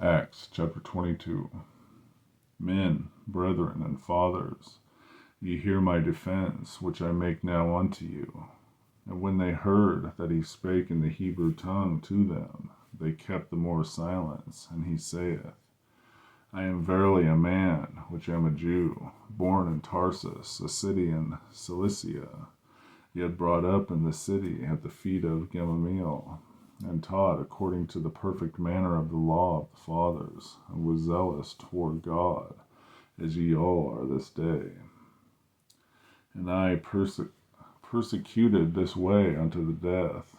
Acts chapter 22. Men, brethren, and fathers, ye hear my defense, which I make now unto you. And when they heard that he spake in the Hebrew tongue to them, they kept the more silence. And he saith, I am verily a man, which am a Jew, born in Tarsus, a city in Cilicia, yet brought up in the city at the feet of Gamaliel, and taught according to the perfect manner of the law of the fathers, and was zealous toward God, as ye all are this day. And I persecuted this way unto the death,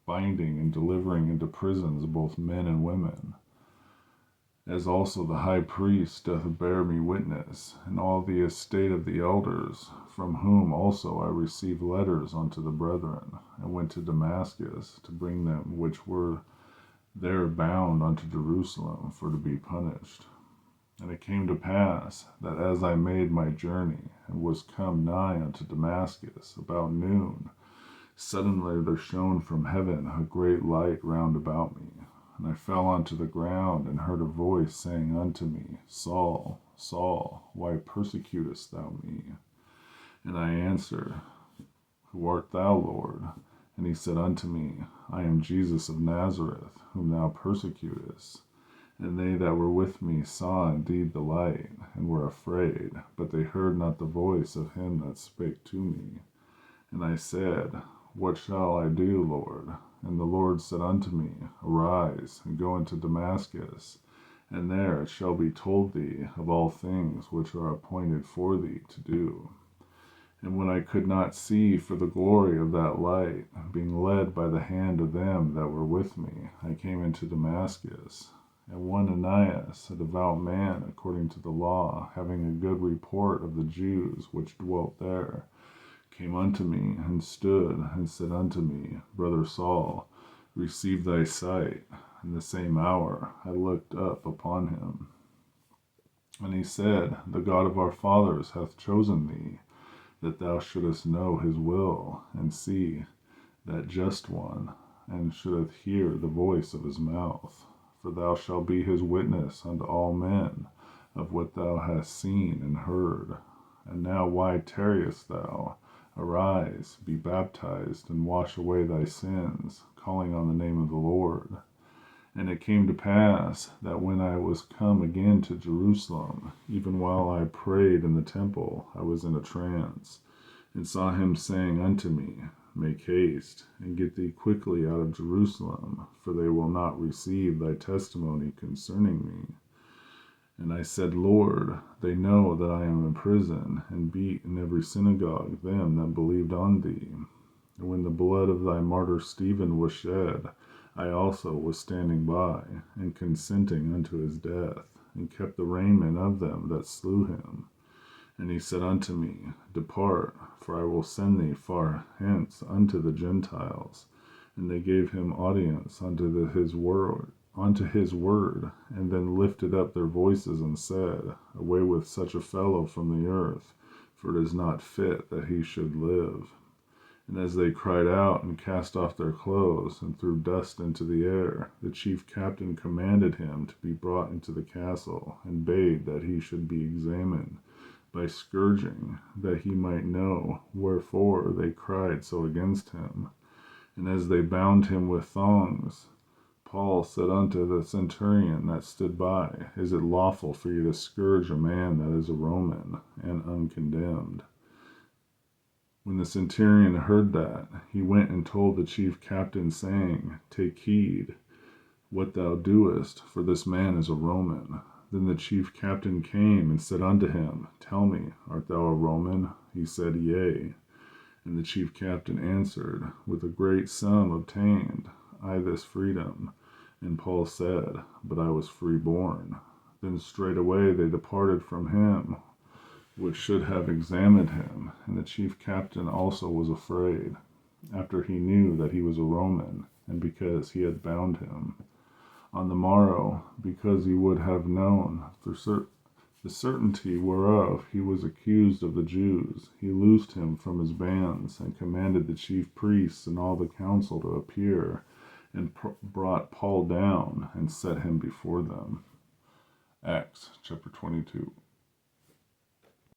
binding and delivering into prisons both men and women, as also the high priest doth bear me witness, and all the estate of the elders, from whom also I received letters unto the brethren, and went to Damascus to bring them which were there bound unto Jerusalem for to be punished. And it came to pass that as I made my journey, and was come nigh unto Damascus about noon, suddenly there shone from heaven a great light round about me. And I fell unto the ground, and heard a voice saying unto me, Saul, Saul, why persecutest thou me? And I answered, Who art thou, Lord? And he said unto me, I am Jesus of Nazareth, whom thou persecutest. And they that were with me saw indeed the light, and were afraid, but they heard not the voice of him that spake to me. And I said, What shall I do, Lord? And the Lord said unto me, Arise, and go into Damascus, and there it shall be told thee of all things which are appointed for thee to do. And when I could not see for the glory of that light, being led by the hand of them that were with me, I came into Damascus. And one Ananias, a devout man according to the law, having a good report of the Jews which dwelt there, came unto me, and stood, and said unto me, Brother Saul, receive thy sight. In the same hour I looked up upon him. And he said, The God of our fathers hath chosen thee, that thou shouldest know his will, and see that just one, and shouldest hear the voice of his mouth. For thou shalt be his witness unto all men of what thou hast seen and heard. And now why tarriest thou? Arise, be baptized, and wash away thy sins, calling on the name of the Lord. And it came to pass that when I was come again to Jerusalem, even while I prayed in the temple, I was in a trance, and saw him saying unto me, Make haste, and get thee quickly out of Jerusalem, for they will not receive thy testimony concerning me. And I said, Lord, they know that I am in prison, and beat in every synagogue them that believed on thee. And when the blood of thy martyr Stephen was shed, I also was standing by, and consenting unto his death, and kept the raiment of them that slew him. And he said unto me, Depart, for I will send thee far hence unto the Gentiles. And they gave him audience unto his word, and then lifted up their voices and said, Away with such a fellow from the earth, for it is not fit that he should live. And as they cried out and cast off their clothes and threw dust into the air, the chief captain commanded him to be brought into the castle, and bade that he should be examined by scourging, that he might know wherefore they cried so against him. And as they bound him with thongs, Paul said unto the centurion that stood by, Is it lawful for you to scourge a man that is a Roman, and uncondemned? When the centurion heard that, he went and told the chief captain, saying, Take heed what thou doest, for this man is a Roman. Then the chief captain came and said unto him, Tell me, art thou a Roman? He said, Yea. And the chief captain answered, With a great sum obtained I this freedom. And Paul said, But I was freeborn. Then straightway they departed from him, which should have examined him. And the chief captain also was afraid, after he knew that he was a Roman, and because he had bound him. On the morrow, because he would have known the certainty whereof he was accused of the Jews, he loosed him from his bands, and commanded the chief priests and all the council to appear, and brought Paul down and set him before them. Acts chapter 22.